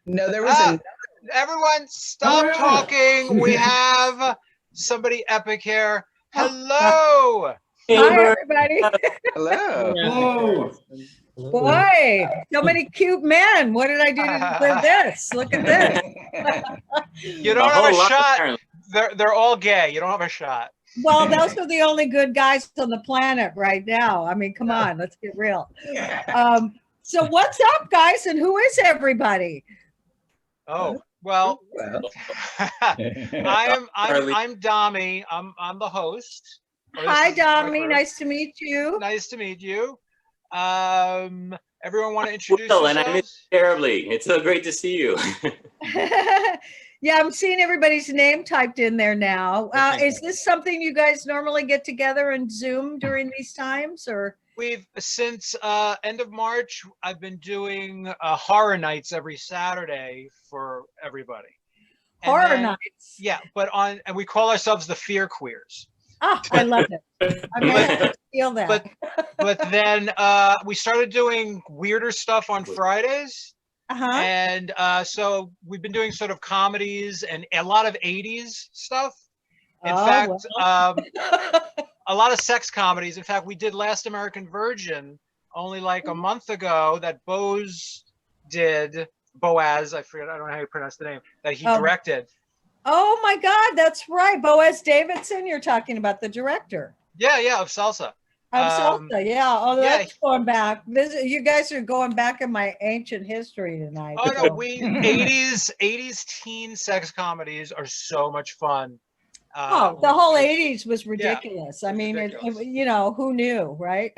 No, there was a. Everyone, stop talking. We have somebody epic here. Hello. Hi, everybody. Hello. Hello. Boy, so many cute men. What did I do to deserve this? Look at this. You don't have a shot. They're all gay. You don't have a shot. Well, those are the only good guys on the planet right now. I mean, come on, let's get real. So what's up, guys, and who is everybody? Oh, well, I'm Dami. I'm the host. Hi, Dami. Nice to meet you. Nice to meet you. Everyone want to introduce yourselves? And I miss you terribly. It's so great to see you. Yeah, I'm seeing everybody's name typed in there now. Is this something you guys normally get together and Zoom during these times, or? We've since end of March. I've been doing horror nights every Saturday for everybody. Horror nights. Yeah, and we call ourselves the Fear Queers. Oh, I love it. I mean, I feel that. But then we started doing weirder stuff on Fridays. And so we've been doing sort of comedies and a lot of 80s stuff. In fact, a lot of sex comedies. In fact, we did Last American Virgin only like a month ago that Boaz, I forget, I don't know how you pronounce the name, that he directed. Oh my God, that's right. Boaz Davidson, you're talking about the director. Yeah, of SALSA. SALSA, yeah. Oh, that's going back. You guys are going back in my ancient history tonight. Oh, no, 80s teen sex comedies are so much fun. The whole 80s was ridiculous. I mean, you know, who knew, right?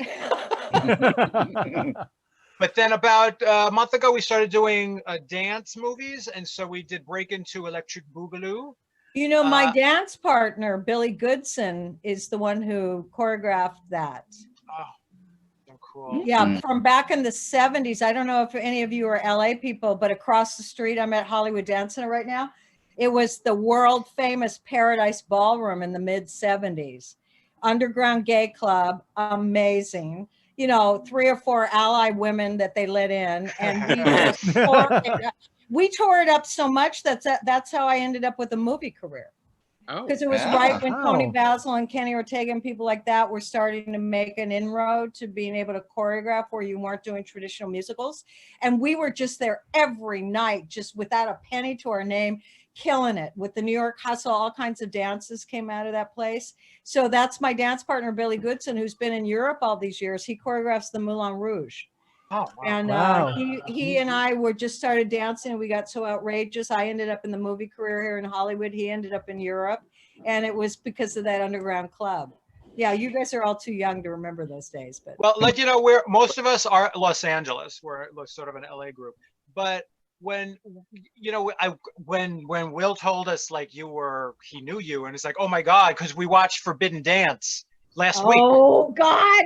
But then about a month ago, we started doing dance movies. And so we did Break Into Electric Boogaloo. You know, my dance partner, Billy Goodson, is the one who choreographed that. Oh, so cool. Yeah, from back in the 70s. I don't know if any of you are LA people, but across the street, I'm at Hollywood Dance Center right now. It was the world famous Paradise Ballroom in the mid 70s. Underground gay club, amazing. You know, 3 or 4 ally women that they let in, and we tore it up so much that's how I ended up with a movie career. Because it was right when Tony Basil and Kenny Ortega and people like that were starting to make an inroad to being able to choreograph where you weren't doing traditional musicals, and we were just there every night, just without a penny to our name, killing it with the New York Hustle. All kinds of dances came out of that place. So that's my dance partner, Billy Goodson, who's been in Europe all these years. He choreographs the Moulin Rouge. Oh, wow. And he and I were just started dancing, and we got so outrageous. I ended up in the movie career here in Hollywood. He ended up in Europe, and it was because of that underground club. Yeah, you guys are all too young to remember those days. But well, like, you know, most of us are Los Angeles. We're sort of an LA group. But when, you know, when Will told us like he knew you, and it's like, oh my God, because we watched Forbidden Dance last week. Oh God.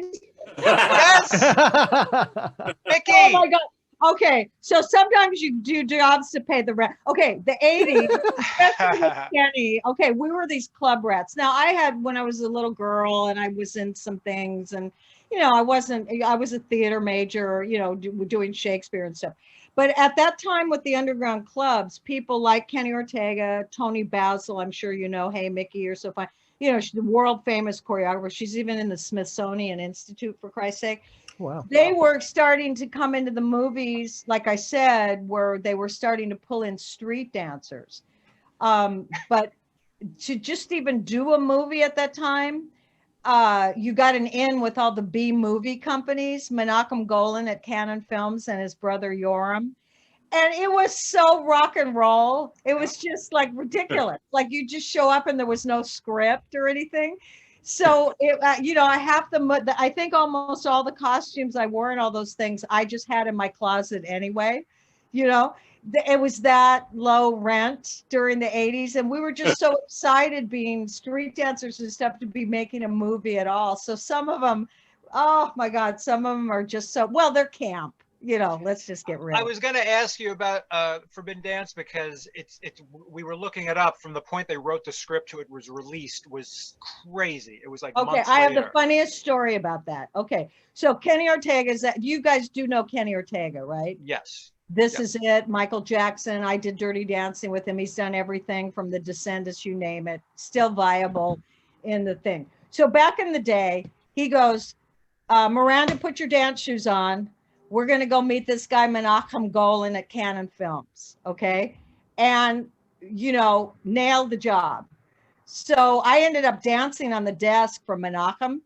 Yes. Mickey. Oh my God. Okay, so sometimes you do jobs to pay the rent. Okay, the 80s, especially with Kenny. Okay, we were these club rats. Now I had, when I was a little girl and I was in some things, and you know, I was a theater major, you know, doing Shakespeare and stuff. But at that time with the underground clubs, people like Kenny Ortega, Tony Basil, I'm sure you know, hey, Mickey, you're so fine. You know, she's the world famous choreographer. She's even in the Smithsonian Institute, for Christ's sake. Wow. They were starting to come into the movies, like I said, where they were starting to pull in street dancers. But to just even do a movie at that time, you got an in with all the B movie companies, Menachem Golan at Cannon Films and his brother Yoram. And it was so rock and roll. It was just like ridiculous. Like you just show up and there was no script or anything. So, you know, I think almost all the costumes I wore and all those things I just had in my closet anyway. You know, it was that low rent during the 80s. And we were just so excited being street dancers and stuff to be making a movie at all. So some of them, oh my God, some of them are just so, well, they're camp. You know, let's just get real. I was going to ask you about Forbidden Dance because we were looking it up from the point they wrote the script to it was released was crazy. It was like okay. I have the funniest story about that. Okay, so Kenny Ortega you guys do know Kenny Ortega, right? Yes. This is it. Michael Jackson. I did Dirty Dancing with him. He's done everything from The Descendants, you name it. Still viable in the thing. So back in the day, he goes, Miranda, put your dance shoes on. We're going to go meet this guy, Menachem Golan at Cannon Films. Okay. And, you know, nailed the job. So I ended up dancing on the desk for Menachem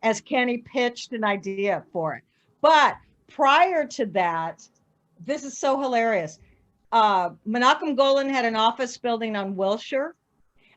as Kenny pitched an idea for it. But prior to that, this is so hilarious. Menachem Golan had an office building on Wilshire,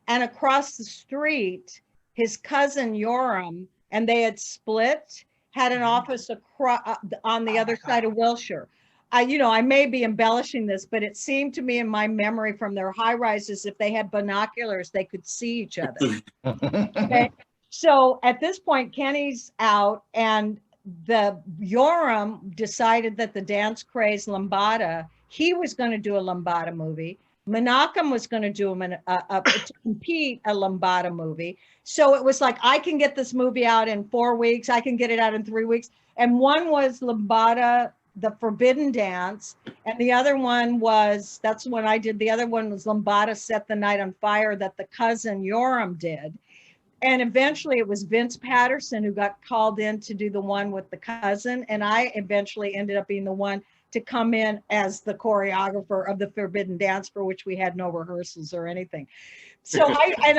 and across the street, his cousin Yoram, and they had split, had an office across on the other side of Wilshire. I may be embellishing this, but it seemed to me in my memory from their high rises, if they had binoculars, they could see each other. Okay. So at this point, Kenny's out, and the Yoram decided that the dance craze Lambada, he was going to do a Lambada movie. Menachem was going to do to compete a Lambada movie. So it was like, I can get this movie out in 4 weeks. I can get it out in 3 weeks. And one was Lambada, the Forbidden Dance. And the other one was, that's when I did, the other one was Lambada Set the Night on Fire that the cousin Yoram did. And eventually it was Vince Patterson who got called in to do the one with the cousin. And I eventually ended up being the one to come in as the choreographer of the Forbidden Dance, for which we had no rehearsals or anything. So when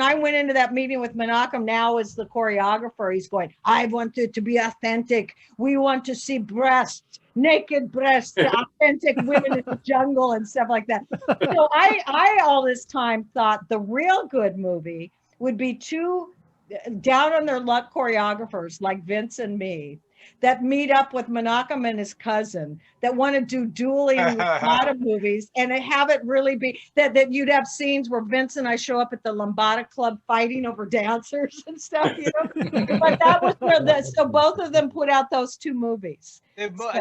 I went into that meeting with Menachem now as the choreographer, he's going, I want it to be authentic. We want to see breasts, naked breasts, authentic women in the jungle and stuff like that. So I all this time thought the real good movie would be two down on their luck choreographers like Vince and me that meet up with Menachem and his cousin that want to do dueling Lambada movies, and have it really be that you'd have scenes where Vince and I show up at the Lambada club fighting over dancers and stuff, you know. But that was where so both of them put out those two movies.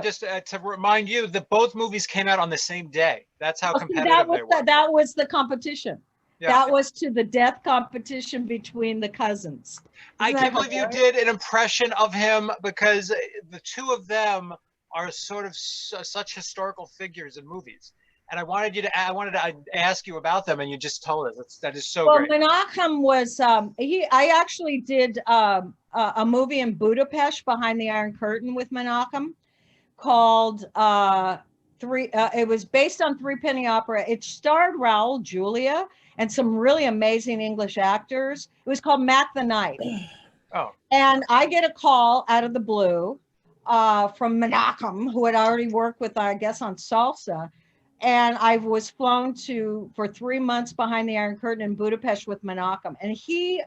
Just to remind you that both movies came out on the same day. That's how competitive they were. That was the competition. Yeah. That was to the death competition between the cousins. I can't believe you did an impression of him, because the two of them are sort of such historical figures in movies. And I wanted to ask you about them, and you just told us. That is so great. Well, Menachem was, I actually did a movie in Budapest behind the Iron Curtain with Menachem called, it was based on Three Penny Opera. It starred Raul Julia and some really amazing English actors. It was called Mac the Knight. Oh. And I get a call out of the blue from Menachem, who had already worked with, I guess, on SALSA. And I was flown for 3 months behind the Iron Curtain in Budapest with Menachem. And he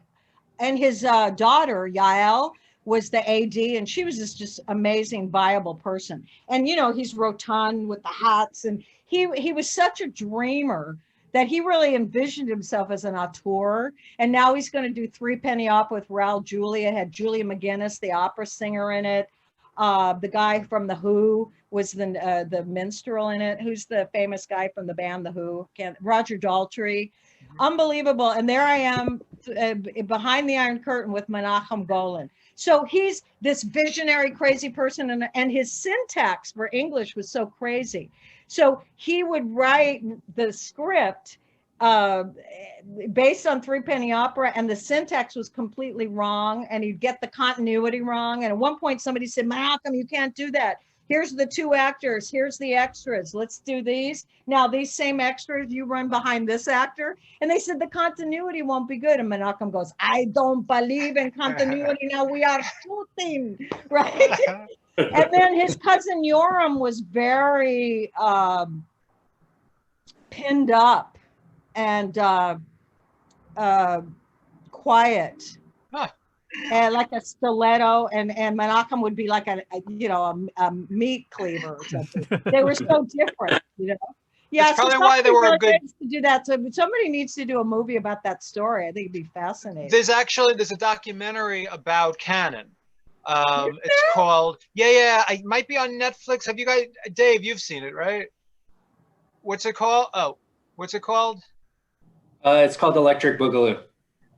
and his daughter, Yael, was the AD, and she was this just amazing, viable person. And, you know, he's rotund with the hats, and he was such a dreamer that he really envisioned himself as an auteur. And now he's going to do Three Penny Opera with Raul Julia, had Julia McGuinness, the opera singer, in it. The guy from The Who was the minstrel in it. Who's the famous guy from the band The Who? Roger Daltrey. Unbelievable. And there I am behind the Iron Curtain with Menachem Golan. So he's this visionary, crazy person, and his syntax for English was so crazy. So he would write the script based on Three Penny Opera, and the syntax was completely wrong, and he'd get the continuity wrong. And at one point somebody said, Menachem, you can't do that. Here's the two actors, here's the extras, let's do these. Now these same extras, you run behind this actor. And they said the continuity won't be good. And Menachem goes, I don't believe in continuity, now we are shooting, right? And then his cousin Yoram was very pinned up and quiet. Huh. And like a stiletto, and Menachem would be like a meat cleaver or something. They were so different, you know. Yeah, that's probably why they were really good to do that. So somebody needs to do a movie about that story. I think it'd be fascinating. There's a documentary about Cannon. It's called it might be on Netflix. Have you guys, Dave? You've seen it, right? What's it called? What's it called? It's called Electric Boogaloo.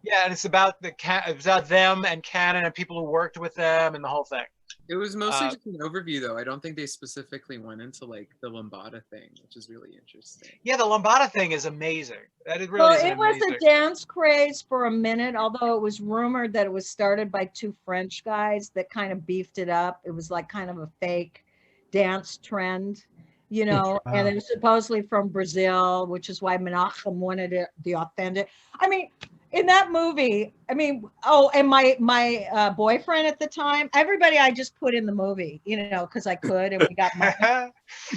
Yeah, and it's about them and Cannon and people who worked with them and the whole thing. It was mostly just an overview, though. I don't think they specifically went into like the Lambada thing, which is really interesting. Yeah, the Lambada thing is amazing. That is really Well, is it was amazing. a dance craze for a minute, although it was rumored that it was started by two French guys that kind of beefed it up. It was like kind of a fake dance trend, you know, and it was supposedly from Brazil, which is why Menachem wanted it, the authentic. I mean, in that movie, I mean, oh, and my boyfriend at the time, everybody I just put in the movie, you know, because I could, and we got money.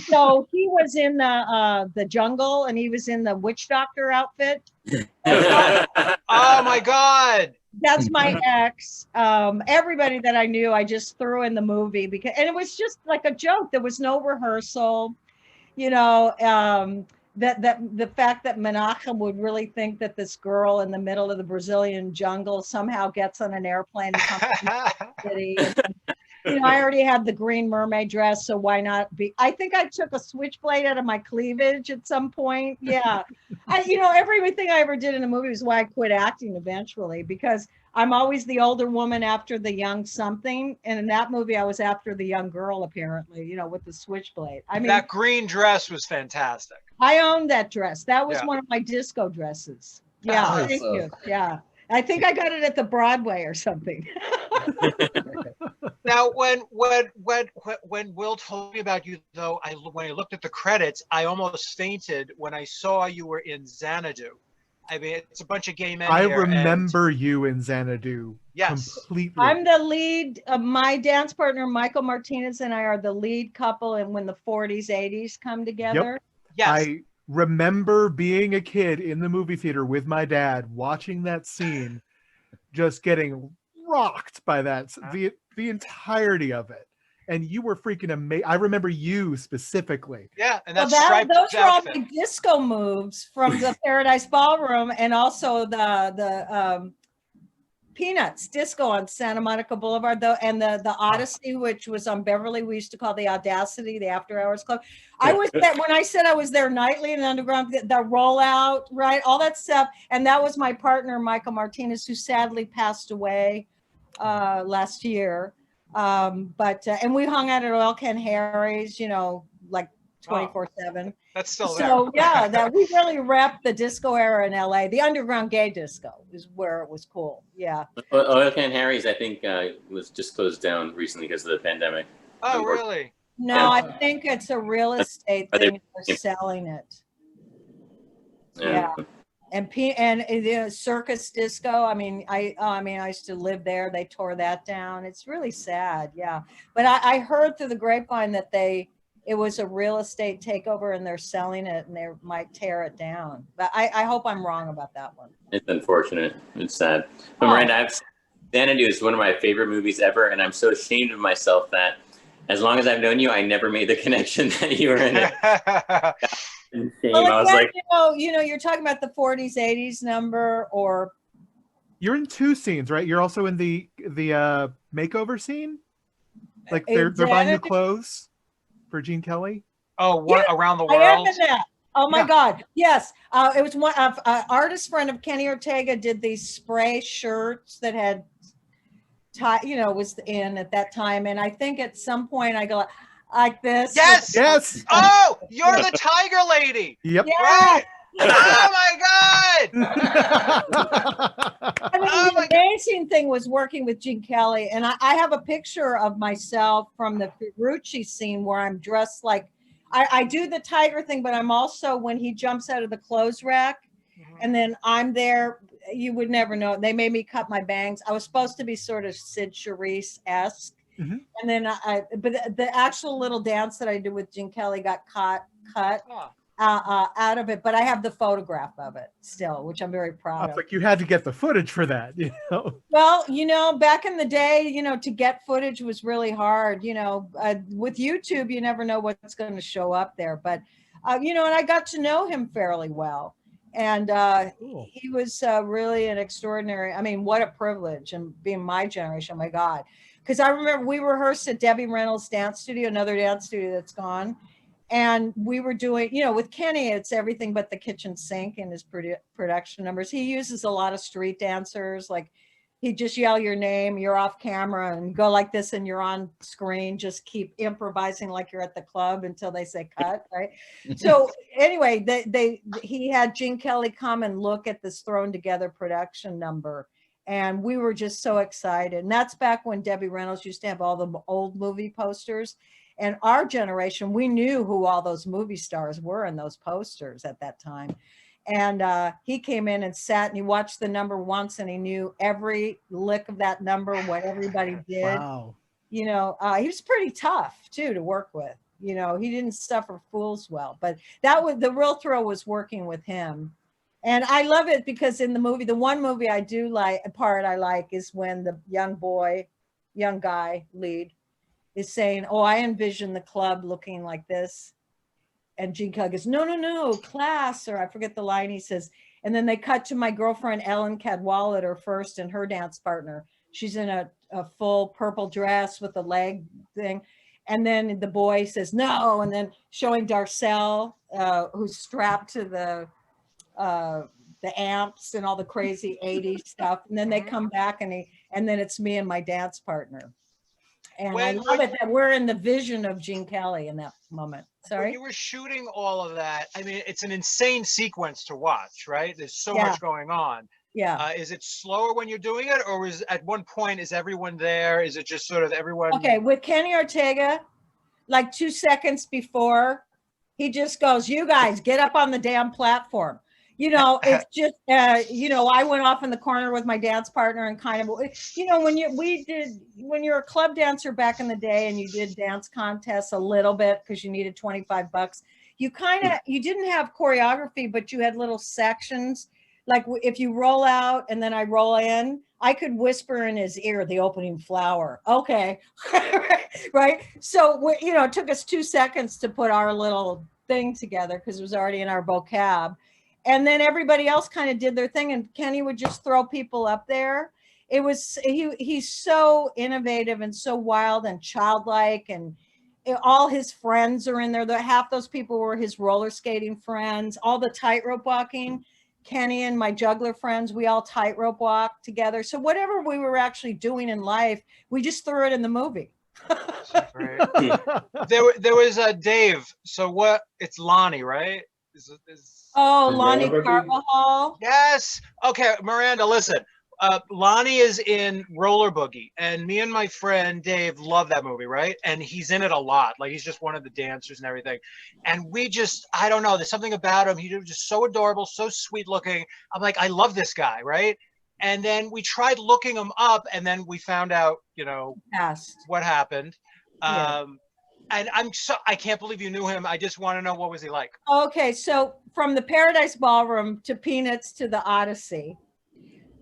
So he was in the jungle, and he was in the witch doctor outfit. Oh my God. That's my ex. Everybody that I knew, I just threw in the movie because, and it was just like a joke. There was no rehearsal, you know. That the fact that Menachem would really think that this girl in the middle of the Brazilian jungle somehow gets on an airplane and comes to the city. And, you know, I already had the green mermaid dress, so why not be? I think I took a switchblade out of my cleavage at some point. Yeah, you know, everything I ever did in a movie was why I quit acting eventually, because I'm always the older woman after the young something, and in that movie I was after the young girl apparently, you know, with the switchblade. I mean, that green dress was fantastic. I owned that dress. That was one of my disco dresses. Yeah, thank you. Yeah, I think I got it at the Broadway or something. Now, when Will told me about you, though, when I looked at the credits, I almost fainted when I saw you were in Xanadu. I mean, it's a bunch of gay men. I remember you in Xanadu. Yes, completely. I'm the lead. My dance partner Michael Martinez and I are the lead couple, and when the 40s, 80s come together. Yep. Yes. I remember being a kid in the movie theater with my dad, watching that scene, just getting rocked by that, the entirety of it. And you were freaking amazing. I remember you specifically. Yeah, and those were all my disco moves from the Paradise Ballroom, and also the Peanuts disco on Santa Monica Boulevard, though, and the Odyssey, which was on Beverly. We used to call the Audacity, the After Hours Club. I was there when I said I was there nightly in the underground, the rollout, right, all that stuff. And that was my partner, Michael Martinez, who sadly passed away last year. And we hung out at Oil Can Harry's, you know, like 24/7. That's still so there. So yeah, that we really repped the disco era in LA. The underground gay disco is where it was cool. Yeah. Oil Can Harry's, I think, was just closed down recently because of the pandemic. Oh, really? No, yeah. I think it's a real estate thing. They're selling it. Yeah. And the Circus Disco. I mean, I used to live there. They tore that down. It's really sad. Yeah. But I heard through the grapevine that it was a real estate takeover and they're selling it and they might tear it down. But I hope I'm wrong about that one. It's unfortunate. It's sad. But Miranda, Xanadu is one of my favorite movies ever, and I'm so ashamed of myself that as long as I've known you, I never made the connection that you were in it. Well, again, I was like, you know, you're talking about the 40s, 80s number, or you're in two scenes, right? You're also in the makeover scene, like they're buying new clothes for Gene Kelly. Oh, what around the world? I am in that. Oh my God, yes. It was one of artist friend of Kenny Ortega did these spray shirts that had, was in at that time, and I think at some point I go like this. Yes. Yes. Oh, you're the tiger lady. Yep. Yeah. Right. Oh my God. I mean, the amazing thing was working with Gene Kelly, and I have a picture of myself from the Ferrucci scene where I'm dressed like, I do the tiger thing, but I'm also, when he jumps out of the clothes rack, and then I'm there, you would never know. They made me cut my bangs. I was supposed to be sort of Sid Charisse-esque. Mm-hmm. And then but the actual little dance that I did with Gene Kelly got cut out of it, but I have the photograph of it still, which I'm very proud of. Like you had to get the footage for that, you know? Well, back in the day, to get footage was really hard, with YouTube, you never know what's going to show up there, but, and I got to know him fairly well. And cool. He was really an extraordinary, I mean, what a privilege, and being my generation, oh my God. Because I remember we rehearsed at Debbie Reynolds' dance studio, another dance studio that's gone. And we were doing, with Kenny, it's everything but the kitchen sink in his production numbers. He uses a lot of street dancers, like he'd just yell your name, you're off camera, and go like this and you're on screen. Just keep improvising like you're at the club until they say cut, right? So anyway, he had Gene Kelly come and look at this thrown together production number. And we were just so excited. And that's back when Debbie Reynolds used to have all the old movie posters. And our generation, we knew who all those movie stars were in those posters at that time. And he came in and sat and he watched the number once and he knew every lick of that number, what everybody did. Wow. You know, he was pretty tough too to work with. You know, he didn't suffer fools well, but that was the real thrill, was working with him. And I love it because in the movie, the one movie I do like, a part I like, is when the young guy lead is saying, oh, I envision the club looking like this. And Gene Kelly goes, no, class, or I forget the line he says. And then they cut to my girlfriend, Ellen Cadwallader, first, and her dance partner. She's in a full purple dress with a leg thing. And then the boy says, no. And then showing Darcel, who's strapped to the amps and all the crazy 80s stuff. And then they come back and then it's me and my dance partner. And I love it that we're in the vision of Gene Kelly in that moment. Sorry. When you were shooting all of that, I mean, it's an insane sequence to watch, right? There's so much going on. Yeah. Is it slower when you're doing it, or is at one point, is everyone there? Is it just sort of everyone? Okay, with Kenny Ortega, like 2 seconds before, he just goes, you guys get up on the damn platform. You know, it's just, you know, I went off in the corner with my dance partner and kind of, you know, when you're a club dancer back in the day and you did dance contests a little bit because you needed $25, you didn't have choreography, but you had little sections. Like if you roll out and then I roll in, I could whisper in his ear, the opening flower. Okay. Right. So, you know, it took us 2 seconds to put our little thing together because it was already in our vocab. And then everybody else kind of did their thing, and Kenny would just throw people up there. It was, he's so innovative and so wild and childlike, and all his friends are in there. Half those people were his roller skating friends, all the tightrope walking. Kenny and my juggler friends, we all tightrope walk together. So whatever we were actually doing in life, we just threw it in the movie. Great. There was Dave. So what? It's Lonnie, right? Lonnie Carvajal. Yes. Okay, Miranda, listen. Lonnie is in Roller Boogie, and me and my friend Dave love that movie, right? And he's in it a lot. Like, he's just one of the dancers and everything. And we just, I don't know, there's something about him. He was just so adorable, so sweet looking. I'm like, I love this guy, right? And then we tried looking him up, and then we found out, you know, what happened. Yeah. And I can't believe you knew him. I just want to know, what was he like? Okay, so from the Paradise Ballroom to Peanuts to the Odyssey,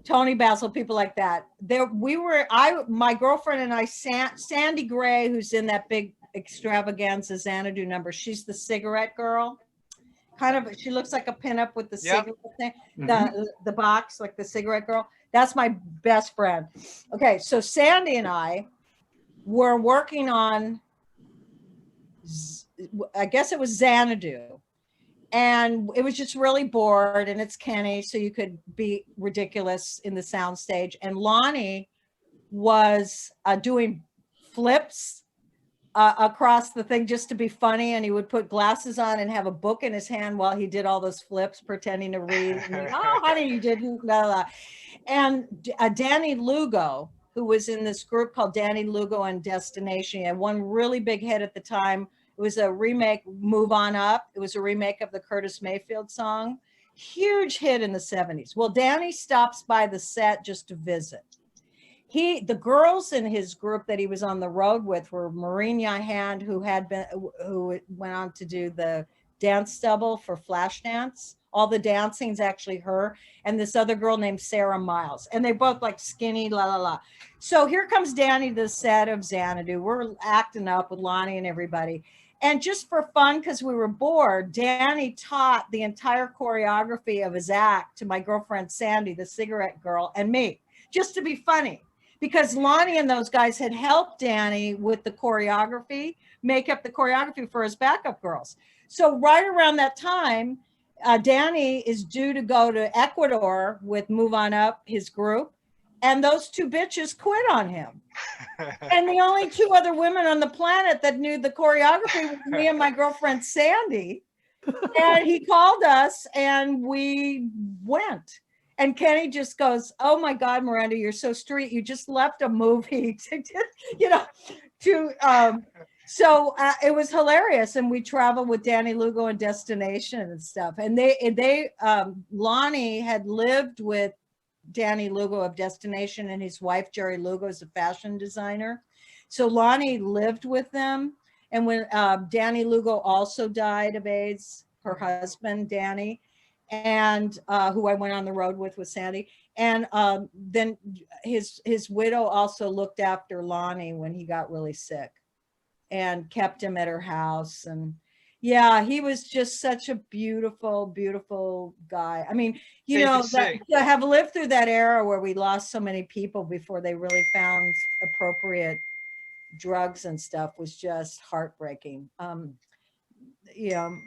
Tony Basil, people like that. My girlfriend and I, Sandy Gray, who's in that big extravaganza Xanadu number. She's the cigarette girl. Kind of, she looks like a pinup with the cigarette thing, the box, like the cigarette girl. That's my best friend. Okay, so Sandy and I were working on, I guess it was Xanadu, and it was just really bored, and it's Kenny, so you could be ridiculous in the sound stage. And Lonnie was doing flips across the thing just to be funny, and he would put glasses on and have a book in his hand while he did all those flips, pretending to read. And oh, honey, you didn't. Blah, blah. And Danny Lugo, who was in this group called Danny Lugo and Destination, he had one really big hit at the time. It was a remake, Move On Up. It was a remake of the Curtis Mayfield song. Huge hit in the 70s. Well, Danny stops by the set just to visit. The girls in his group that he was on the road with were Maureen Yahand, who went on to do the dance double for Flashdance. All the dancing's actually her, and this other girl named Sarah Miles, and they both like skinny, la la la. So here comes Danny to the set of Xanadu. We're acting up with Lonnie and everybody. And just for fun, because we were bored, Danny taught the entire choreography of his act to my girlfriend Sandy, the cigarette girl, and me, just to be funny. Because Lonnie and those guys had helped Danny with the choreography, make up the choreography for his backup girls. So right around that time, Danny is due to go to Ecuador with Move On Up, his group. and those two bitches quit on him. And the only two other women on the planet that knew the choreography was me and my girlfriend Sandy. And he called us and we went. And Kenny just goes, "Oh my God, Miranda, you're so street. You just left a movie so it was hilarious. And we traveled with Danny Lugo and Destination and stuff. And Lonnie had lived with Danny Lugo of Destination, and his wife, Jerry Lugo, is a fashion designer. So Lonnie lived with them. And when Danny Lugo also died of AIDS, her husband, Danny, and who I went on the road with Sandy. And then his widow also looked after Lonnie when he got really sick and kept him at her house. And yeah, he was just such a beautiful, beautiful guy. I mean, to have lived through that era where we lost so many people before they really found appropriate drugs and stuff was just heartbreaking.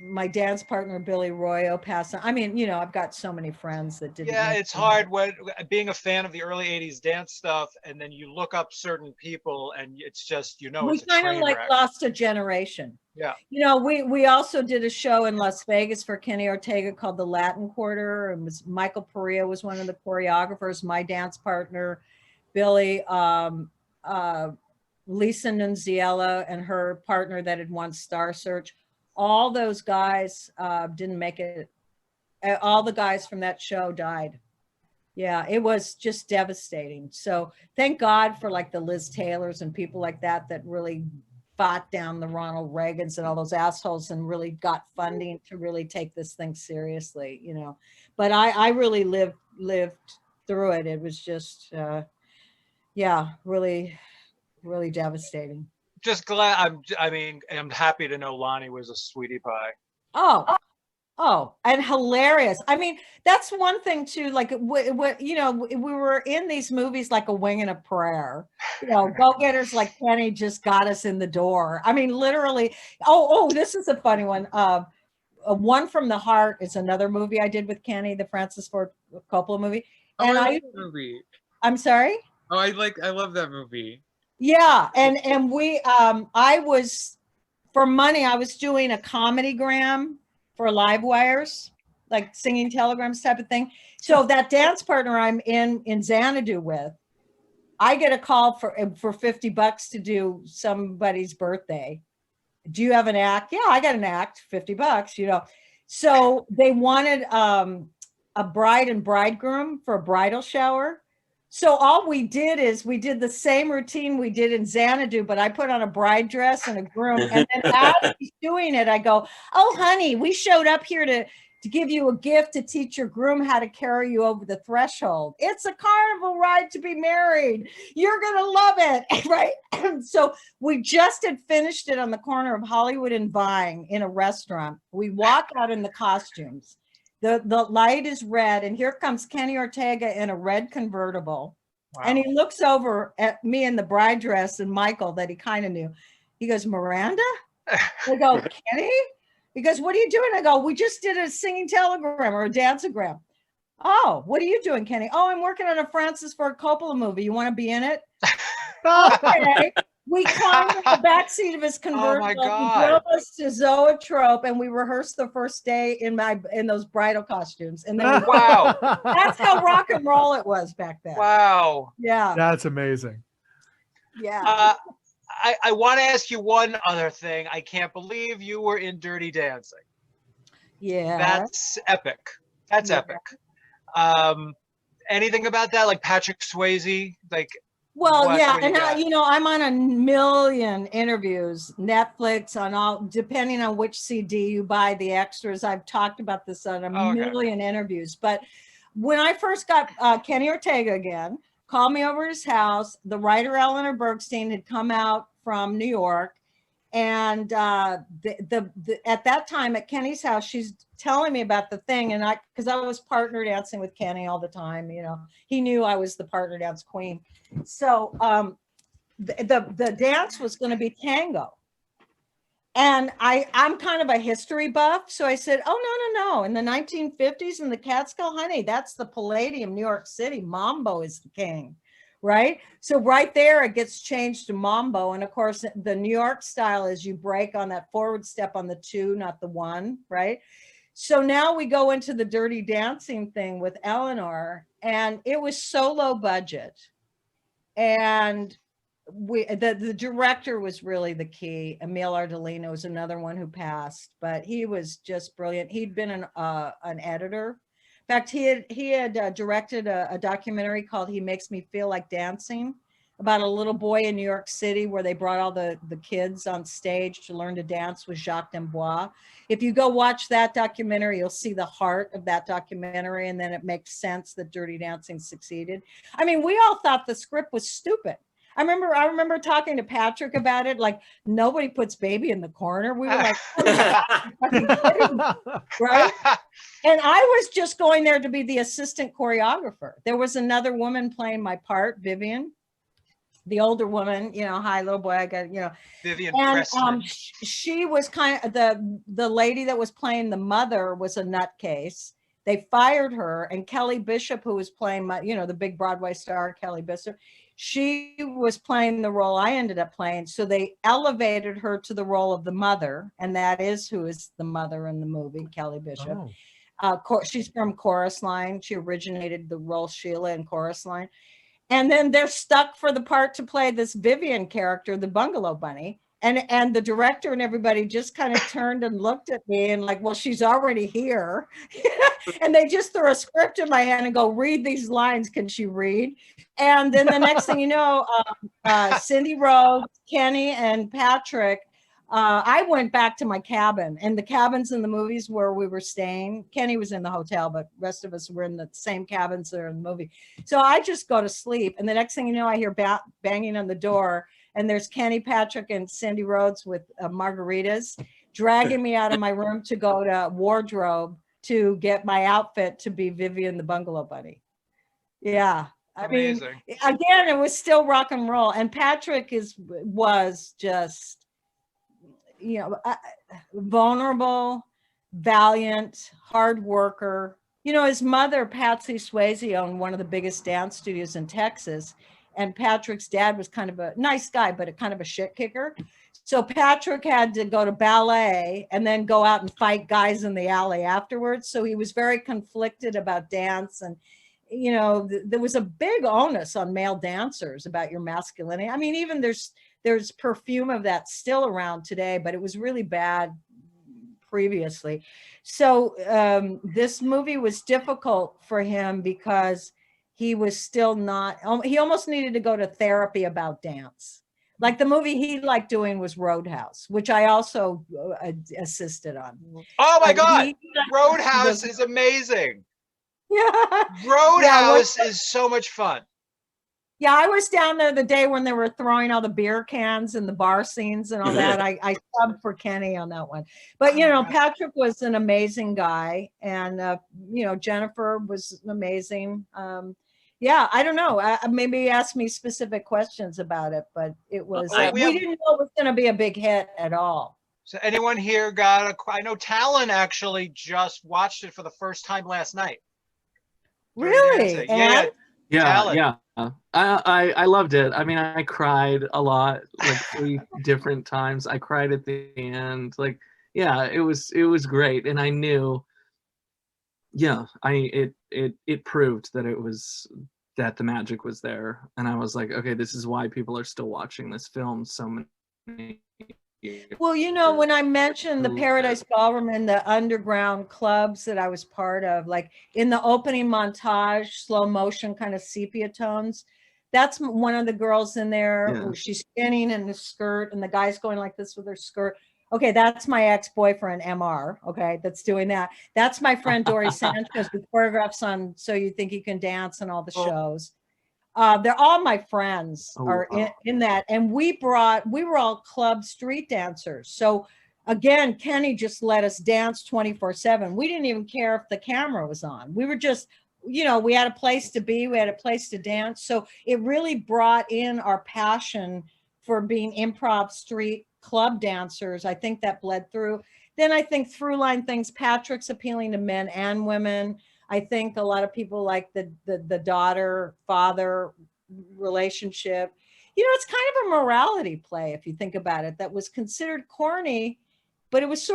My dance partner, Billy Royo, passed on. I mean, I've got so many friends that didn't. Yeah, it's hard when being a fan of the early 80s dance stuff, and then you look up certain people and it's just, we kind of like lost a generation. Yeah. We also did a show in Las Vegas for Kenny Ortega called the Latin Quarter. And Michael Perea was one of the choreographers, my dance partner, Billy, Lisa Nunziella and her partner that had won Star Search. All those guys didn't make it. All the guys from that show died. Yeah, it was just devastating. So thank God for like the Liz Taylors and people like that really fought down the Ronald Reagans and all those assholes and really got funding to really take this thing seriously, But I really lived through it. It was just, really, really devastating. Just glad. I'm happy to know Lonnie was a sweetie pie. Oh, and hilarious. I mean, that's one thing too. Like, we were in these movies like a wing and a prayer. Go-getters like Kenny just got us in the door. I mean, literally. Oh, this is a funny one. One from the Heart is another movie I did with Kenny, the Francis Ford Coppola movie. And I like that movie. I'm sorry? Oh, I love that movie. Yeah, and we I was, for money, I was doing a comedy-gram for Live Wires, like singing telegrams type of thing. So that dance partner I'm in Xanadu with, I get a call for $50 to do somebody's birthday. Do you have an act? Yeah, I got an act, $50, So they wanted a bride and bridegroom for a bridal shower. So all we did is we did the same routine we did in Xanadu, but I put on a bride dress and a groom. And then as he's doing it, I go, "Oh, honey, we showed up here to give you a gift to teach your groom how to carry you over the threshold. It's a carnival ride to be married. You're going to love it." Right? So we just had finished it on the corner of Hollywood and Vine in a restaurant. We walk out in the costumes. The light is red, and here comes Kenny Ortega in a red convertible. Wow. And he looks over at me in the bride dress and Michael that he kind of knew. He goes, "Miranda?" I go, "Kenny?" He goes, "What are you doing?" I go, "We just did a singing telegram or a danceogram." "Oh, what are you doing, Kenny?" "Oh, I'm working on a Francis Ford Coppola movie. You want to be in it?" Okay. We climbed in the backseat of his convertible. Oh my God. He drove us to Zoetrope, and we rehearsed the first day in those bridal costumes. And then wow, that's how rock and roll it was back then. Wow, yeah, that's amazing. Yeah. I want to ask you one other thing. I can't believe you were in Dirty Dancing. Yeah, that's epic. That's epic. Anything about that, like Patrick Swayze, like? Well, yeah, and I'm on a million interviews, Netflix, on all, depending on which CD you buy, the extras. I've talked about this on a million interviews. But when I first got Kenny Ortega again, called me over to his house. The writer Eleanor Bergstein had come out from New York, and at that time at Kenny's house, she's telling me about the thing, and because I was partner dancing with Kenny all the time, he knew I was the partner dance queen. So the dance was going to be tango, And I'm kind of a history buff. So I said, oh, no. In the 1950s in the Catskill, honey, that's the Palladium, New York City. Mambo is the king, right? So right there, it gets changed to Mambo. And of course, the New York style is you break on that forward step on the 2, not the 1, right? So now we go into the Dirty Dancing thing with Eleanor, and it was so low budget. And the director was really the key. Emil Ardolino was another one who passed, but he was just brilliant. He'd been an editor. In fact, he had directed a documentary called He Makes Me Feel Like Dancing, about a little boy in New York City where they brought all the kids on stage to learn to dance with Jacques D'Amboise. If you go watch that documentary, you'll see the heart of that documentary, and then it makes sense that Dirty Dancing succeeded. I mean, we all thought the script was stupid. I remember talking to Patrick about it, like, nobody puts baby in the corner. We were like, right? And I was just going there to be the assistant choreographer. There was another woman playing my part, Vivian, the older woman, hi, little boy, I got, Vivian and she was kind of the lady that was playing the mother was a nutcase. They fired her, and Kelly Bishop, who was playing the big Broadway star, Kelly Bishop, she was playing the role I ended up playing. So they elevated her to the role of the mother, and that is who is the mother in the movie, Kelly Bishop. She's from Chorus Line. She originated the role Sheila in Chorus Line. And then they're stuck for the part to play this Vivian character, the Bungalow Bunny. And the director and everybody just kind of turned and looked at me and like, well, she's already here. And they just threw a script in my hand and go, read these lines. Can she read? And then the next thing you know, Cindy Rhodes, Kenny, and Patrick, I went back to my cabin, and the cabins in the movies where we were staying, Kenny was in the hotel, but the rest of us were in the same cabins there in the movie. So I just go to sleep. And the next thing you know, I hear banging on the door, and there's Kenny, Patrick, and Cindy Rhodes with margaritas dragging me out of my room to go to wardrobe to get my outfit to be Vivian the Bungalow Bunny. Yeah. Amazing. I mean, again, it was still rock and roll. And Patrick was just, vulnerable, valiant, hard worker. His mother, Patsy Swayze, owned one of the biggest dance studios in Texas. And Patrick's dad was kind of a nice guy, but kind of a shit kicker. So Patrick had to go to ballet and then go out and fight guys in the alley afterwards. So he was very conflicted about dance. And, there was a big onus on male dancers about your masculinity. I mean, even there's perfume of that still around today, but it was really bad previously. So this movie was difficult for him because he was still he almost needed to go to therapy about dance. Like the movie he liked doing was Roadhouse, which I also assisted on. Oh my God, Roadhouse is amazing. Yeah. Roadhouse is so much fun. Yeah, I was down there the day when they were throwing all the beer cans and the bar scenes and all that. I subbed for Kenny on that one. But, Patrick was an amazing guy. And, Jennifer was amazing. I don't know. Maybe ask me specific questions about it, but it was, we didn't know it was going to be a big hit at all. So anyone here I know Talon actually just watched it for the first time last night. Really? Yeah. I loved it. I mean, I cried a lot, like 3 different times. I cried at the end. Like, yeah, it was great. And I knew, it proved that the magic was there. And I was like, okay, this is why people are still watching this film so many years. Well, when I mentioned the Paradise Ballroom and the underground clubs that I was part of, like in the opening montage, slow motion kind of sepia tones, that's one of the girls in there. Yeah. She's spinning in the skirt and the guy's going like this with her skirt. Okay, that's my ex-boyfriend, MR. Okay, that's doing that. That's my friend Dory Sanchez, who choreographs on So You Think You Can Dance and all the shows. They're all my friends in that. And we were all club street dancers. So again, Kenny just let us dance 24/7. We didn't even care if the camera was on. We were just, we had a place to be, we had a place to dance. So it really brought in our passion for being improv street club dancers. I think that bled through. Then I think through line things, Patrick's appealing to men and women. I think a lot of people like the daughter father relationship. You know, it's kind of a morality play if you think about it, that was considered corny, but it was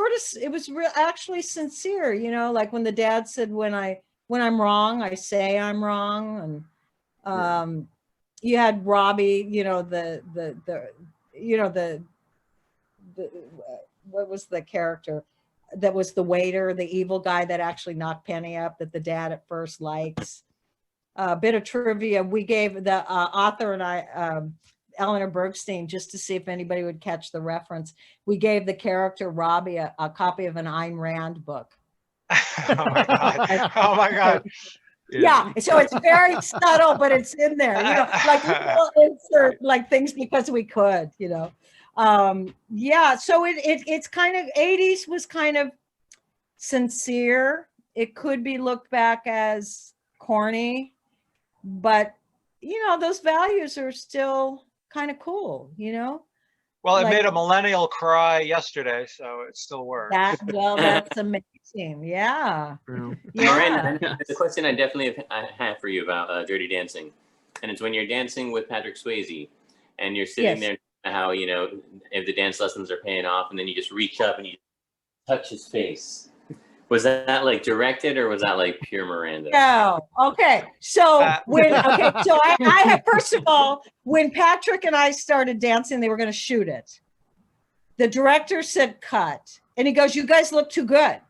actually sincere, you know, like when the dad said, when I'm wrong, I say I'm wrong. And you had Robbie, you know, what was the character that was the waiter, the evil guy that actually knocked Penny up, that the dad at first likes. A bit of trivia, we gave the author and I, Eleanor Bergstein, just to see if anybody would catch the reference, we gave the character Robbie a copy of an Ayn Rand book. Oh my God. Oh my God. Yeah, so it's very subtle, but it's in there, you know, like we'll insert like things because we could, you know. Yeah, so it's kind of, 80s was kind of sincere. It could be looked back as corny, but you know, those values are still kind of cool, you know. Well, it Like, made a millennial cry yesterday, so it still works. That's amazing. Yeah. Miranda, there's a question I definitely have for you about Dirty Dancing. And it's when you're dancing with Patrick Swayze and you're sitting there, how, you know, if the dance lessons are paying off, and then you just reach up and you touch his face. Was that like directed, or was that like pure Miranda? No. Okay. So I have, first of all, when Patrick and I started dancing, they were going to shoot it. The director said cut, and he goes, "You guys look too good.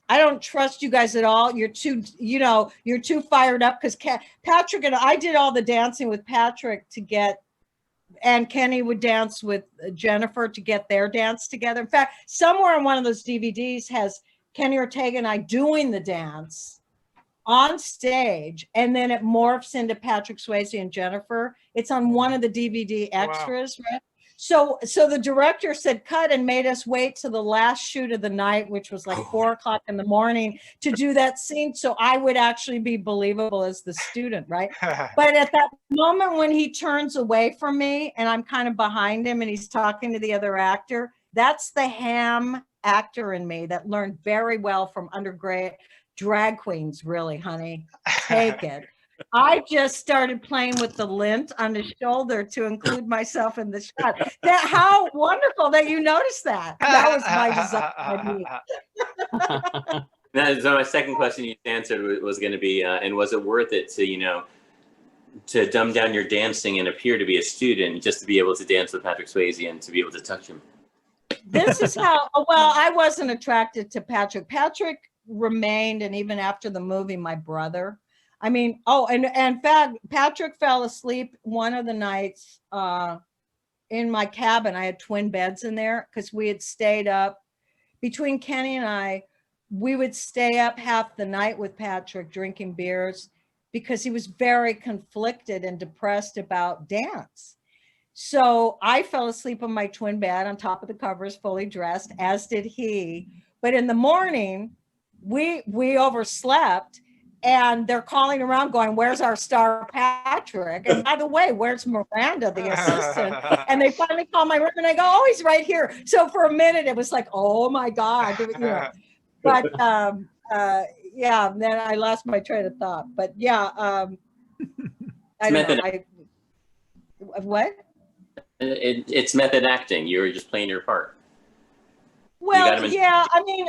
I don't trust you guys at all. You're too, you know, you're too fired up." Because Patrick and I did all the dancing with Patrick to get, and Kenny would dance with Jennifer to get their dance together. In fact, somewhere in one of those DVDs has Kenny Ortega and I doing the dance on stage, and then it morphs into Patrick Swayze and Jennifer. It's on one of the DVD extras, right? So the director said cut and made us wait to the last shoot of the night, which was like 4 o'clock in the morning, to do that scene, so I would actually be believable as the student, right? But at that moment when he turns away from me and I'm kind of behind him and he's talking to the other actor, that's the ham actor in me that learned very well from undergrad drag queens, really, honey. Take it. I just started playing with the lint on the shoulder to include myself in the shot. That, how wonderful that you noticed that. That was my design. So my second question you answered was going to be, and was it worth it to, you know, to dumb down your dancing and appear to be a student just to be able to dance with Patrick Swayze and to be able to touch him? This is how, well, I wasn't attracted to Patrick. Patrick remained, and even after the movie, my brother. I mean, and in fact, Patrick fell asleep one of the nights in my cabin. I had twin beds in there because we had stayed up. Between Kenny and I, we would stay up half the night with Patrick drinking beers because he was very conflicted and depressed about dance. So I fell asleep on my twin bed on top of the covers, fully dressed, as did he. But in the morning, we overslept, and they're calling around going, "Where's our star Patrick? And by the way, where's Miranda, the assistant?" And they finally call my room, and I go, "Oh, he's right here." So for a minute, it was like, "Oh my God," you know. But yeah, then I lost my train of thought. But yeah, I don't know. What? It's method acting. You were just playing your part. Well, yeah, I mean,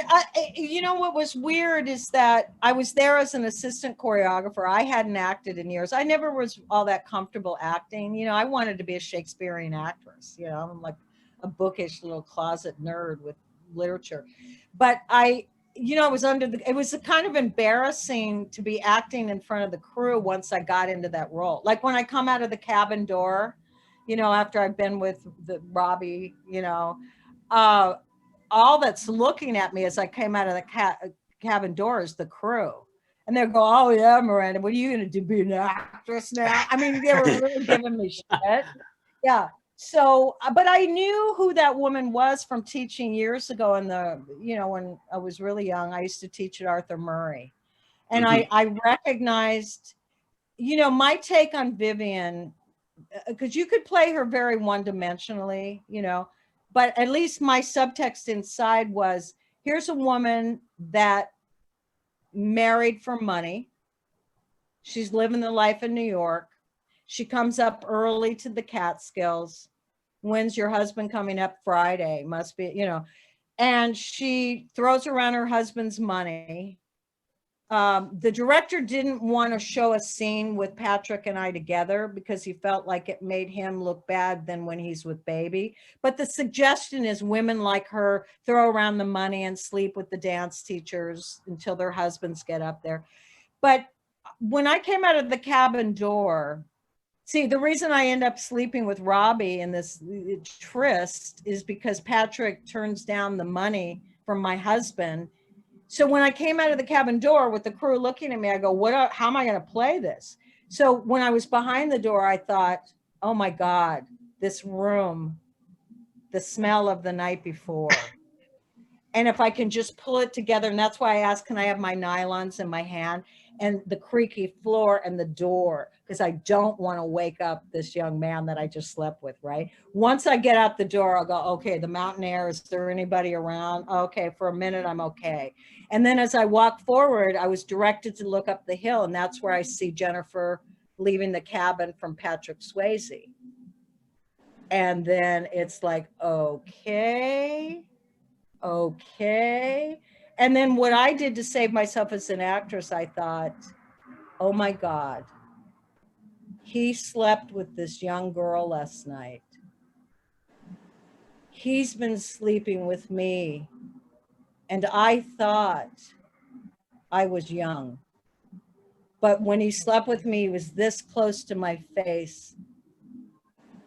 you know what was weird is that I was there as an assistant choreographer. I hadn't acted in years. I never was all that comfortable acting. You know, I wanted to be a Shakespearean actress. You know, I'm like a bookish little closet nerd with literature. But you know, it was kind of embarrassing to be acting in front of the crew once I got into that role. Like when I come out of the cabin door, you know, after I've been with Robbie, you know, all that's looking at me as I came out of the cabin door is the crew. And they go, "Oh yeah, Miranda, what are you going to do? Be an actress now?" I mean, they were really giving me shit. Yeah. So, but I knew who that woman was from teaching years ago you know, when I was really young. I used to teach at Arthur Murray. And I recognized, you know, my take on Vivian, because you could play her very one-dimensionally, you know, but at least my subtext inside was, here's a woman that married for money. She's living the life in New York. She comes up early to the Catskills. When's your husband coming up? Friday, must be, and she throws around her husband's money. The director didn't want to show a scene with Patrick and I together because he felt like it made him look bad than when he's with baby. But the suggestion is women like her throw around the money and sleep with the dance teachers until their husbands get up there. But when I came out of the cabin door, see, the reason I end up sleeping with Robbie in this tryst is because Patrick turns down the money from my husband. So when I came out of the cabin door with the crew looking at me, I go, how am I going to play this? So when I was behind the door, I thought, oh my God, this room, the smell of the night before. And if I can just pull it together, and that's why I asked, can I have my nylons in my hand and the creaky floor and the door, because I don't want to wake up this young man that I just slept with, right? Once I get out the door, I'll go, okay, the mountain air, is there anybody around? Okay, for a minute, I'm okay. And then as I walk forward, I was directed to look up the hill, and that's where I see Jennifer leaving the cabin from Patrick Swayze. And then it's like, okay. And then what I did to save myself as an actress, I thought, oh my God, he slept with this young girl last night. He's been sleeping with me. And I thought I was young. But when he slept with me, he was this close to my face.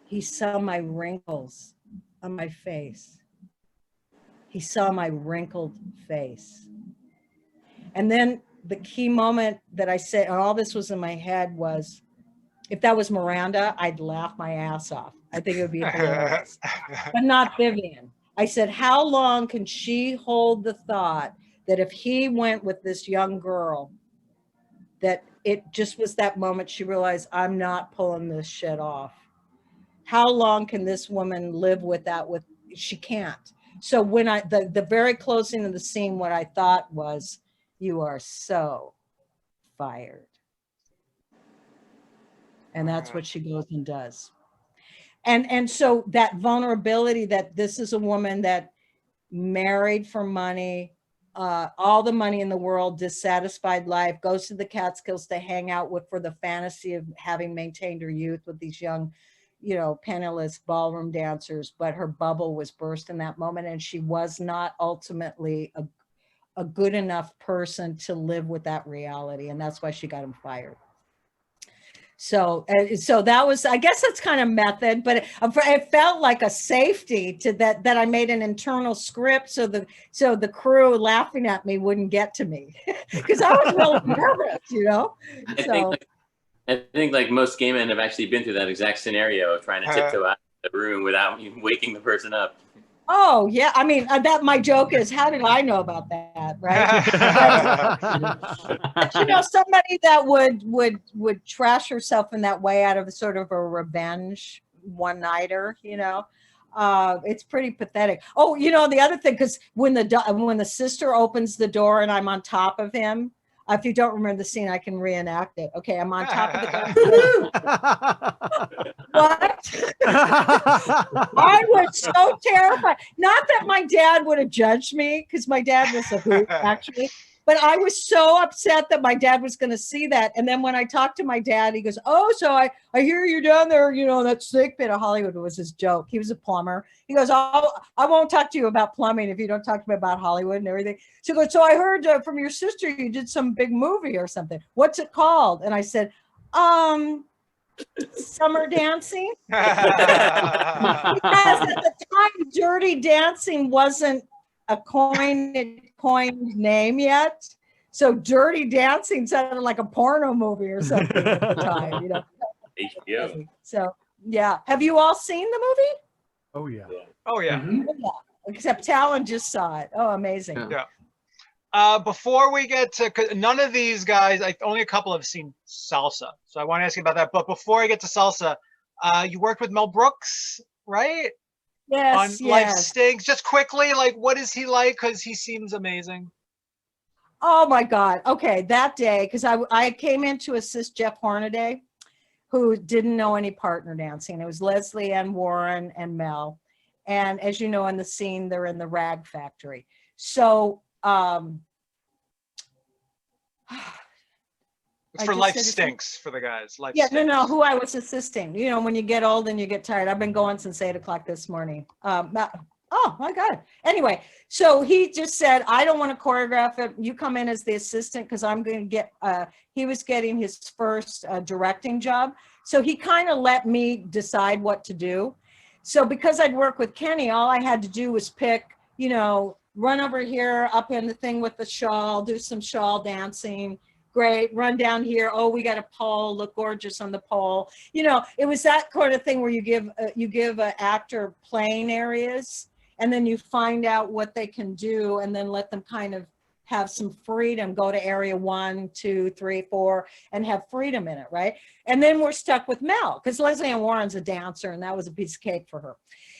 He saw my wrinkles on my face. He saw my wrinkled face. And then the key moment that I said, and all this was in my head, was, if that was Miranda, I'd laugh my ass off. I think it would be hilarious, but not Vivian. I said, how long can she hold the thought that if he went with this young girl, that it just was that moment she realized, I'm not pulling this shit off. How long can this woman live with that? She can't. So when the very closing of the scene, what I thought was, you are so fired. And that's what she goes and does. And so that vulnerability, that this is a woman that married for money, all the money in the world, dissatisfied life, goes to the Catskills to hang out with, for the fantasy of having maintained her youth with these young, penniless ballroom dancers, but her bubble was burst in that moment, and she was not ultimately a good enough person to live with that reality, and that's why she got him fired. So that was, I guess that's kind of method, but it felt like a safety to that I made an internal script so the crew laughing at me wouldn't get to me, because I was really nervous, I think like most gay men have actually been through that exact scenario of trying to tiptoe out of the room without even waking the person up. Oh yeah, I mean, that my joke is, how did I know about that, right? But, somebody that would trash herself in that way out of sort of a revenge one-nighter, it's pretty pathetic. Oh, the other thing, because when the sister opens the door and I'm on top of him, if you don't remember the scene, I can reenact it. Okay, I'm on top of the What? I was so terrified. Not that my dad would have judged me, because my dad was a hoot, actually. But I was so upset that my dad was going to see that. And then when I talked to my dad, he goes, oh, so I hear you're down there, that sick bit of Hollywood. Was his joke. He was a plumber. He goes, I won't talk to you about plumbing if you don't talk to me about Hollywood and everything. So he goes, so I heard from your sister you did some big movie or something. What's it called? And I said, Summer Dancing. Because at the time, Dirty Dancing wasn't a coined name yet, so Dirty Dancing sounded like a porno movie or something at the time, HBO. So yeah, have you all seen the movie? Oh yeah. Mm-hmm. Yeah. Except Talon just saw it. Oh, amazing. Yeah. Before we get to, none of these guys, only a couple have seen SALSA, so I want to ask you about that. But before I get to SALSA, you worked with Mel Brooks, right? Yes, on Life yes. Stinks? Just quickly, like, what is he like? Because he seems amazing. Oh my God. Okay, that day, because I came in to assist Jeff Hornaday, who didn't know any partner dancing. It was Leslie Ann Warren and Mel. And as you know, in the scene, they're in the rag factory. So It's for Life Stinks for the guys. Life yeah, Stinks. no, who I was assisting. You know, when you get old and you get tired. I've been going since 8 o'clock this morning. Oh my God. Anyway, so he just said, I don't want to choreograph it. You come in as the assistant because I'm going to get, he was getting his first directing job. So he kind of let me decide what to do. So because I'd work with Kenny, all I had to do was pick, you know, run over here, up in the thing with the shawl, do some shawl dancing. Great, run down here. Oh, we got a pole. Look gorgeous on the pole. You know, it was that kind of thing where you give an actor playing areas, and then you find out what they can do, and then let them kind of have some freedom. Go to area 1, 2, 3, 4, and have freedom in it, right? And then we're stuck with Mel because Leslie Ann Warren's a dancer, and that was a piece of cake for her.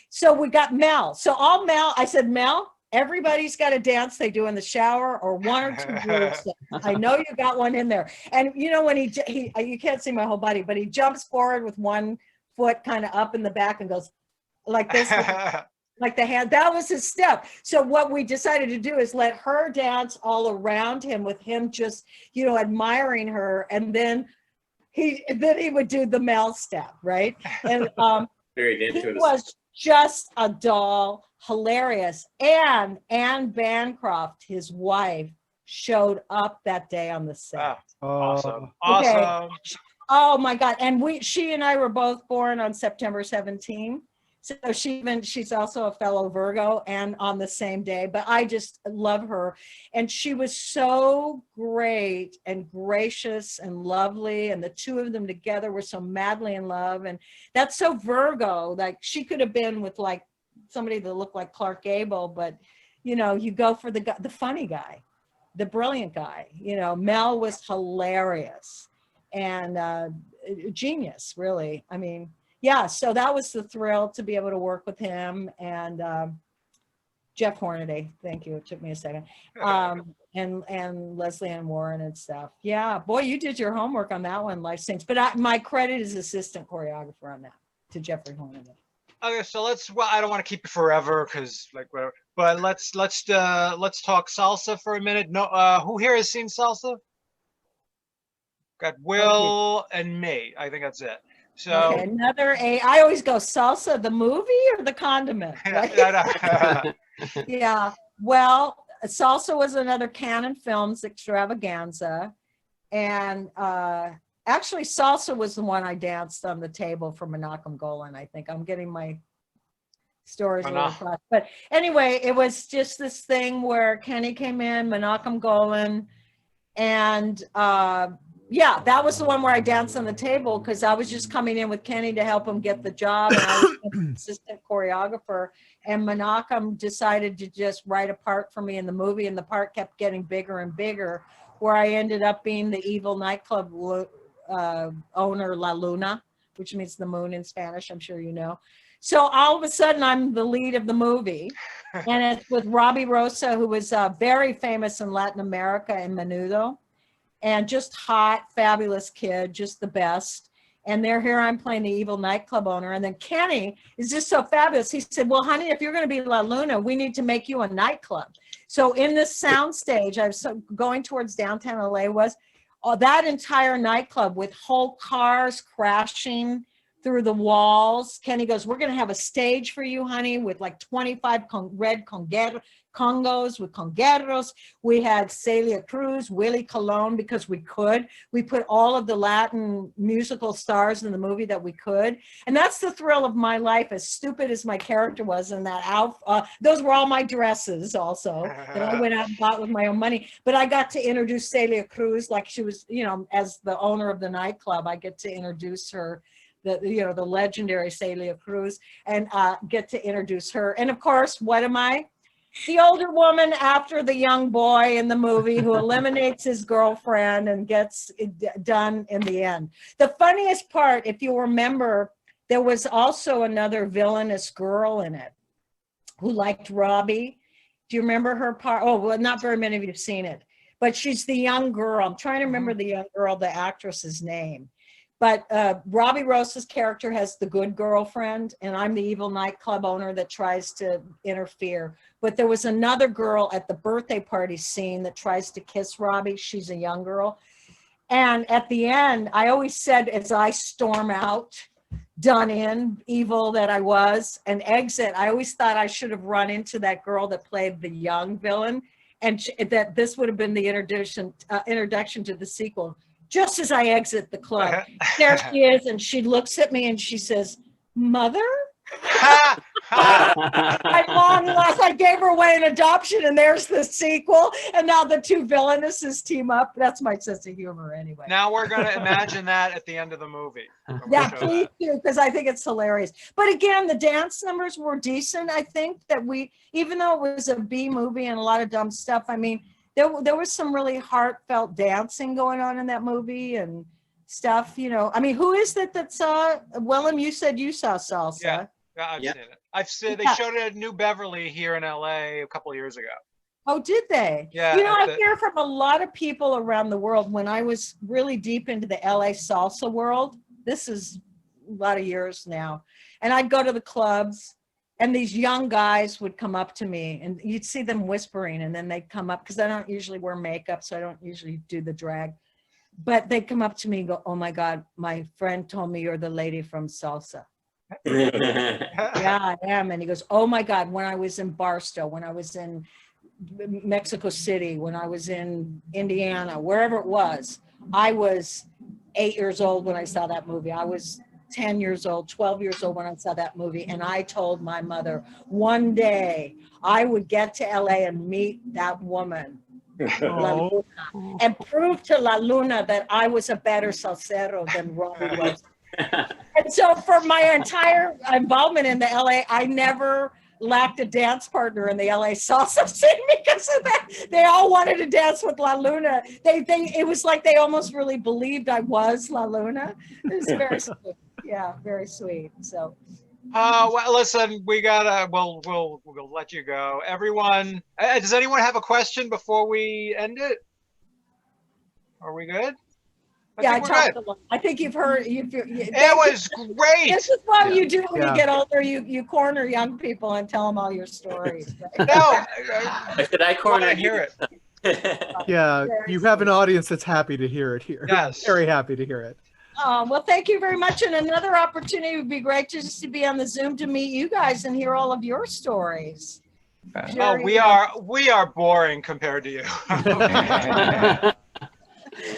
So we got Mel. So all Mel, I said, Mel, everybody's got a dance they do in the shower or 1 or 2 groups. I know you got one in there. And you know, when he you can't see my whole body, but he jumps forward with 1 foot kind of up in the back and goes like this, like the hand. That was his step. So what we decided to do is let her dance all around him with him just, you know, admiring her. And then he would do the Mel step, right? And he was just a doll. Hilarious. And Anne Bancroft, his wife, showed up that day on the set. Awesome. Okay. Awesome. Oh my God. And she and I were both born on September 17. So she's also a fellow Virgo and on the same day, but I just love her. And she was so great and gracious and lovely. And the two of them together were so madly in love. And that's so Virgo. Like she could have been with like somebody that looked like Clark Gable, but you know, you go for the funny guy, the brilliant guy. You know, Mel was hilarious and genius, really. I mean, yeah, so that was the thrill to be able to work with him and Jeff Hornaday. Thank you. It took me a second. And Leslie Ann Warren and stuff. Yeah, boy, you did your homework on that one, Life Stinks. But my credit is assistant choreographer on that to Jeffrey Hornaday. Okay, so I don't want to keep you forever because like whatever. But let's talk salsa for a minute. No, who here has seen salsa? Got Will and me. I think that's it. So okay, I always go salsa, the movie or the condiment, right? Yeah. Well, salsa was another Canon Films extravaganza, and actually, salsa was the one I danced on the table for Menachem Golan. I think I'm getting my stories a little crossed. But anyway, it was just this thing where Kenny came in, Menachem Golan, and yeah, that was the one where I danced on the table because I was just coming in with Kenny to help him get the job, and I was an assistant choreographer. And Menachem decided to just write a part for me in the movie, and the part kept getting bigger and bigger, where I ended up being the evil nightclub owner, La Luna, which means the moon in Spanish, I'm sure you know. So all of a sudden, I'm the lead of the movie, and it's with Robbie Rosa, who was very famous in Latin America in Menudo, and just hot, fabulous kid, just the best. And here I'm playing the evil nightclub owner. And then Kenny is just so fabulous. He said, well, honey, if you're going to be La Luna, we need to make you a nightclub. So in this sound stage, I was going towards downtown LA was that entire nightclub with whole cars crashing through the walls. Kenny goes, we're going to have a stage for you, honey, with like 25 red congos with congueros. We had Celia Cruz, Willie Colon, because we could. We put all of the Latin musical stars in the movie that we could. And that's the thrill of my life, as stupid as my character was in that outfit. Those were all my dresses also that I went out and bought with my own money. But I got to introduce Celia Cruz like she was, you know, as the owner of the nightclub. I get to introduce her, the legendary Celia Cruz, and get to introduce her. And of course, what am I? The older woman after the young boy in the movie who eliminates his girlfriend and gets it done in the end. The funniest part, if you remember, There was also another villainous girl in it who liked Robbie. Do you remember her part? Oh, well, not very many of you have seen it, but she's the young girl. I'm trying to remember the young girl, the actress's name. But Robbie Rose's character has the good girlfriend, and I'm the evil nightclub owner that tries to interfere. But there was another girl at the birthday party scene that tries to kiss Robbie. She's a young girl. And at the end, I always said, as I storm out, done in, evil that I was, and exit, I always thought I should have run into that girl that played the young villain, and that this would have been the introduction to the sequel. Just as I exit the club, there she is, and she looks at me and she says, "Mother?" At long last, I gave her away in adoption, and there's the sequel. And now the two villainesses team up. That's my sense of humor, anyway. Now we're going to imagine that at the end of the movie. Yeah, please do, because I think it's hilarious. But again, the dance numbers were decent. I think that even though it was a B movie and a lot of dumb stuff, I mean, there was some really heartfelt dancing going on in that movie and stuff, you know. I mean, who is that saw? Willem, you said you saw SALSA. Yeah, I've seen it. They showed it at New Beverly here in LA a couple of years ago. Oh, did they? Yeah. You know, I hear from a lot of people around the world. When I was really deep into the LA salsa world, this is a lot of years now, and I'd go to the clubs, and these young guys would come up to me, and you'd see them whispering, and then they'd come up, because I don't usually wear makeup, so I don't usually do the drag. But they'd come up to me and go, "Oh my God, my friend told me you're the lady from SALSA." Yeah, I am. And he goes, "Oh my God, when I was in Barstow, when I was in Mexico City, when I was in Indiana, wherever it was, I was 8 years old when I saw that movie. I was 10 years old, 12 years old when I saw that movie. And I told my mother one day I would get to LA and meet that woman, La Luna, and prove to La Luna that I was a better salsero than Robbie was." And so for my entire involvement in the LA, I never lacked a dance partner in the LA salsa scene because of that. They all wanted to dance with La Luna. It was like they almost really believed I was La Luna. It was very sweet. Yeah, very sweet. So well, listen, we'll let you go. Everyone, does anyone have a question before we end it? Are we good? I talked a lot. I think you've heard. It was great. This is what you do when you get older. You corner young people and tell them all your stories. Right? No, should I corner hear it? Yeah, you have an audience that's happy to hear it here. Yes, very happy to hear it. Well, thank you very much. And another opportunity would be great just to be on the Zoom to meet you guys and hear all of your stories. Oh, we are boring compared to you.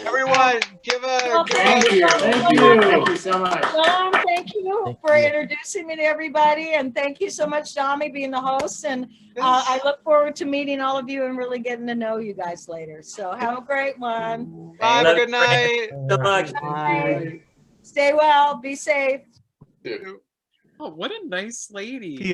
Everyone, give a thank you so much. Tom, thank you for introducing me to everybody, and thank you so much, Dami, being the host. And I look forward to meeting all of you and really getting to know you guys later. So have a great one. Bye. Have a good night. So much. Bye. Stay well. Be safe. Oh, what a nice lady.